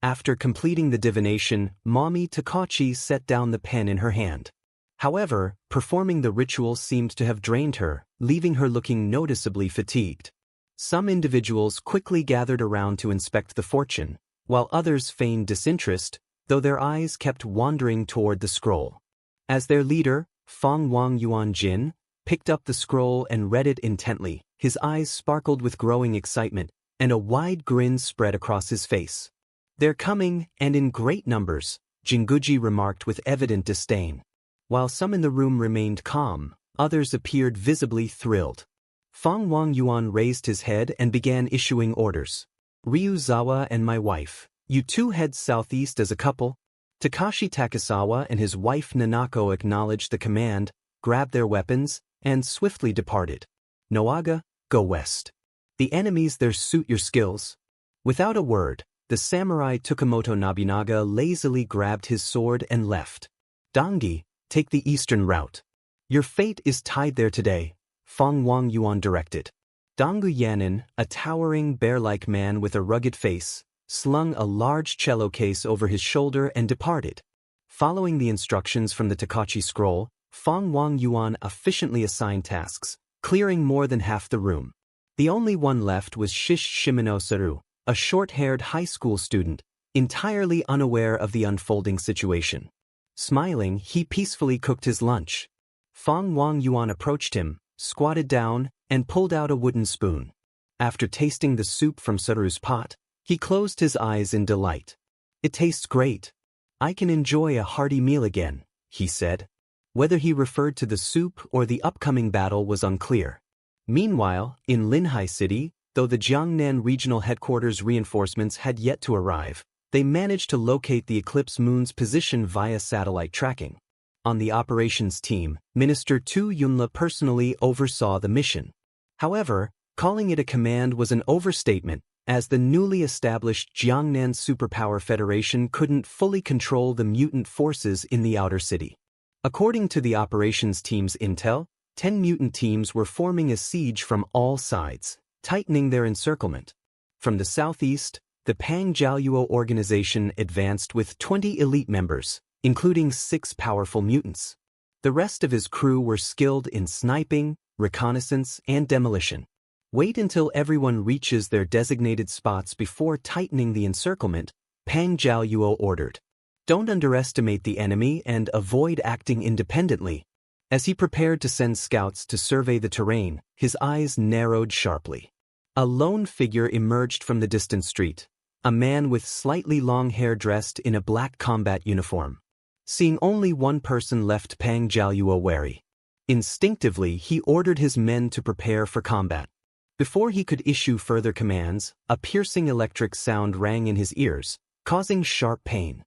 After completing the divination, Mommy Takachi set down the pen in her hand. However, performing the ritual seemed to have drained her, leaving her looking noticeably fatigued. Some individuals quickly gathered around to inspect the fortune, while others feigned disinterest, though their eyes kept wandering toward the scroll. As their leader, Fong Wang Yuan Jin, picked up the scroll and read it intently, his eyes sparkled with growing excitement, and a wide grin spread across his face. "They're coming, and in great numbers," Jinguji remarked with evident disdain. While some in the room remained calm, others appeared visibly thrilled. Fong Wang Yuan raised his head and began issuing orders. "Ryuzawa and my wife, you two head southeast as a couple." Takashi Takasawa and his wife Nanako acknowledged the command, grabbed their weapons, and swiftly departed. "Noaga, go west. The enemies there suit your skills." Without a word, the samurai Tukamoto Nobinaga lazily grabbed his sword and left. "Dangi, take the eastern route. Your fate is tied there today," Fong Wang Yuan directed. Dangu Yanin, a towering bear-like man with a rugged face, slung a large cello case over his shoulder and departed. Following the instructions from the Takachi scroll, Fong Wang Yuan efficiently assigned tasks, clearing more than half the room. The only one left was Shish Shimano-saru, a short-haired high school student, entirely unaware of the unfolding situation. Smiling, he peacefully cooked his lunch. Fong Wang Yuan approached him, squatted down, and pulled out a wooden spoon. After tasting the soup from Saru's pot, he closed his eyes in delight. "It tastes great. I can enjoy a hearty meal again," he said. Whether he referred to the soup or the upcoming battle was unclear. Meanwhile, in Linhai City, though the Jiangnan regional headquarters reinforcements had yet to arrive, they managed to locate the eclipse moon's position via satellite tracking. On the operations team, Minister Tu Yunla personally oversaw the mission. However, calling it a command was an overstatement, as the newly established Jiangnan Superpower Federation couldn't fully control the mutant forces in the outer city. According to the operations team's intel, 10 mutant teams were forming a siege from all sides, tightening their encirclement. From the southeast, the Pang Jiaoyuo organization advanced with 20 elite members, including 6 powerful mutants. The rest of his crew were skilled in sniping, reconnaissance, and demolition. "Wait until everyone reaches their designated spots before tightening the encirclement," Pang Jiaoyuo ordered. "Don't underestimate the enemy and avoid acting independently." As he prepared to send scouts to survey the terrain, his eyes narrowed sharply. A lone figure emerged from the distant street, a man with slightly long hair dressed in a black combat uniform. Seeing only one person left Pang Jiaoyuo wary. Instinctively, he ordered his men to prepare for combat. Before he could issue further commands, a piercing electric sound rang in his ears, causing sharp pain.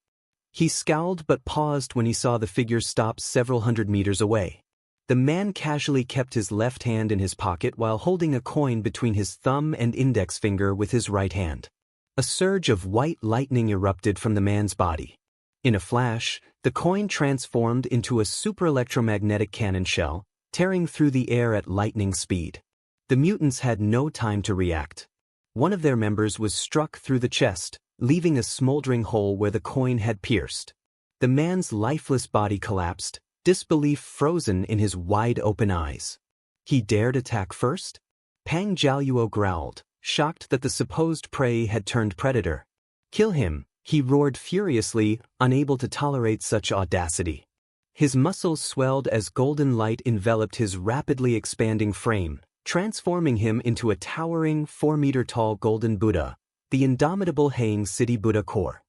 He scowled but paused when he saw the figure stop several hundred meters away. The man casually kept his left hand in his pocket while holding a coin between his thumb and index finger with his right hand. A surge of white lightning erupted from the man's body. In a flash, the coin transformed into a super-electromagnetic cannon shell, tearing through the air at lightning speed. The mutants had no time to react. One of their members was struck through the chest, leaving a smoldering hole where the coin had pierced. The man's lifeless body collapsed, disbelief frozen in his wide-open eyes. He dared attack first? Pang Jiaoyuo growled, shocked that the supposed prey had turned predator. "Kill him," he roared furiously, unable to tolerate such audacity. His muscles swelled as golden light enveloped his rapidly expanding frame, transforming him into a towering 4-meter-tall golden Buddha, the indomitable Haing City Buddha core.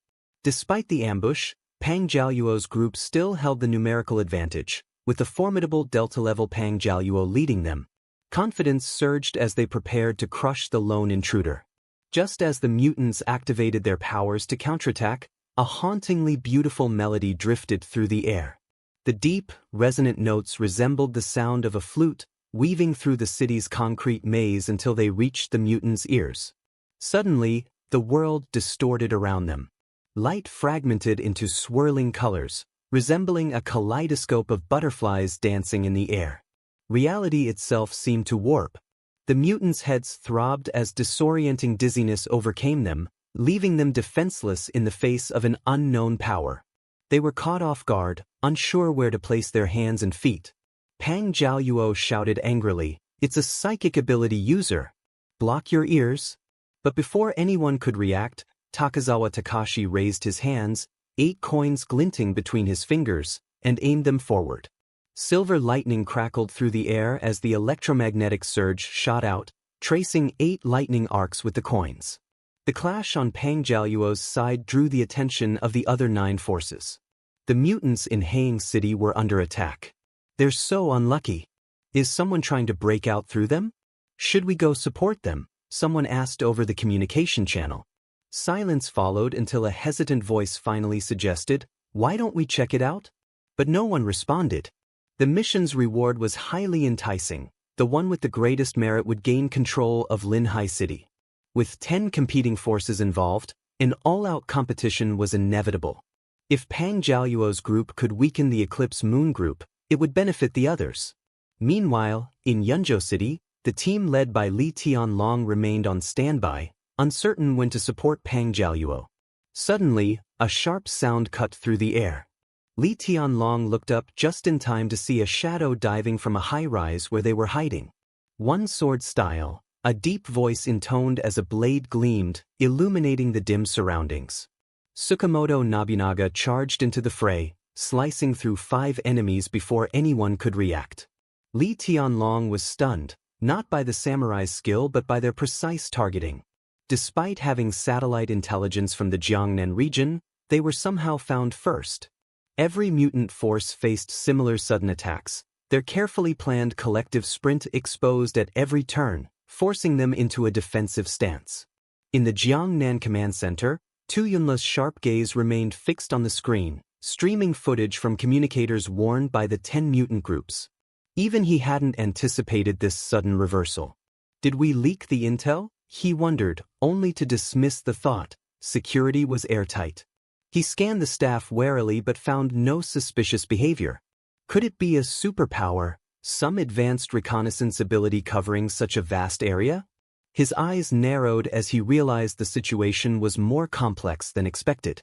Despite the ambush, Pang Jiaoyuo's group still held the numerical advantage, with the formidable Delta-level Pang Jiaoyuo leading them. Confidence surged as they prepared to crush the lone intruder. Just as the mutants activated their powers to counterattack, a hauntingly beautiful melody drifted through the air. The deep, resonant notes resembled the sound of a flute, weaving through the city's concrete maze until they reached the mutants' ears. Suddenly, the world distorted around them. Light fragmented into swirling colors, resembling a kaleidoscope of butterflies dancing in the air. Reality itself seemed to warp. The mutants' heads throbbed as disorienting dizziness overcame them, leaving them defenseless in the face of an unknown power. They were caught off guard, unsure where to place their hands and feet. Pang Jiaoyuo shouted angrily, "It's a psychic ability user. Block your ears." But before anyone could react, Takizawa Takashi raised his hands, 8 coins glinting between his fingers, and aimed them forward. Silver lightning crackled through the air as the electromagnetic surge shot out, tracing 8 lightning arcs with the coins. The clash on Pang Jiaoyuo's side drew the attention of the other 9 forces. The mutants in Haing City were under attack. They're so unlucky. Is someone trying to break out through them? Should we go support them? Someone asked over the communication channel. Silence followed until a hesitant voice finally suggested, "Why don't we check it out?" But no one responded. The mission's reward was highly enticing. The one with the greatest merit would gain control of Linhai City. With 10 competing forces involved, an all-out competition was inevitable. If Pang Jiaoyuo's group could weaken the Eclipse Moon group, it would benefit the others. Meanwhile, in Yunzhou City, the team led by Li Tianlong remained on standby, uncertain when to support Pang Jiaoyuo. Suddenly, a sharp sound cut through the air. Li Tianlong looked up just in time to see a shadow diving from a high-rise where they were hiding. One sword style, a deep voice intoned as a blade gleamed, illuminating the dim surroundings. Tsukamoto Nobunaga charged into the fray, slicing through 5 enemies before anyone could react. Li Tianlong was stunned, not by the samurai's skill but by their precise targeting. Despite having satellite intelligence from the Jiangnan region, they were somehow found first. Every mutant force faced similar sudden attacks, their carefully planned collective sprint exposed at every turn, forcing them into a defensive stance. In the Jiangnan Command Center, Tu Yunla's sharp gaze remained fixed on the screen, streaming footage from communicators warned by the 10 mutant groups. Even he hadn't anticipated this sudden reversal. Did we leak the intel? He wondered, only to dismiss the thought. Security was airtight. He scanned the staff warily but found no suspicious behavior. Could it be a superpower, some advanced reconnaissance ability covering such a vast area? His eyes narrowed as he realized the situation was more complex than expected.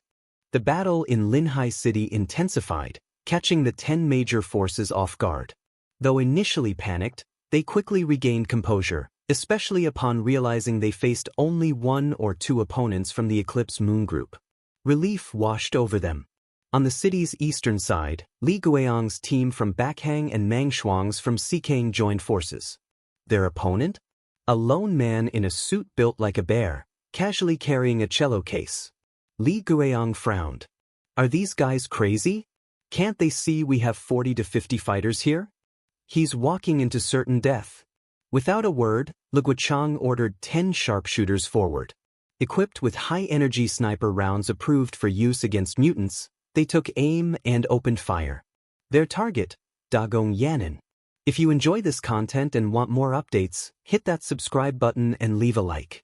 The battle in Linhai City intensified, catching the 10 major forces off guard. Though initially panicked, they quickly regained composure, especially upon realizing they faced only 1 or 2 opponents from the Eclipse Moon group. Relief washed over them. On the city's eastern side, Li Guiyang's team from Bakhang and Mang Shuang's from Sikang joined forces. Their opponent? A lone man in a suit built like a bear, casually carrying a cello case. Li Guiyang frowned. Are these guys crazy? Can't they see we have 40 to 50 fighters here? He's walking into certain death. Without a word, Li Guichang ordered 10 sharpshooters forward. Equipped with high-energy sniper rounds approved for use against mutants, they took aim and opened fire. Their target, Dagong Yanin. If you enjoy this content and want more updates, hit that subscribe button and leave a like.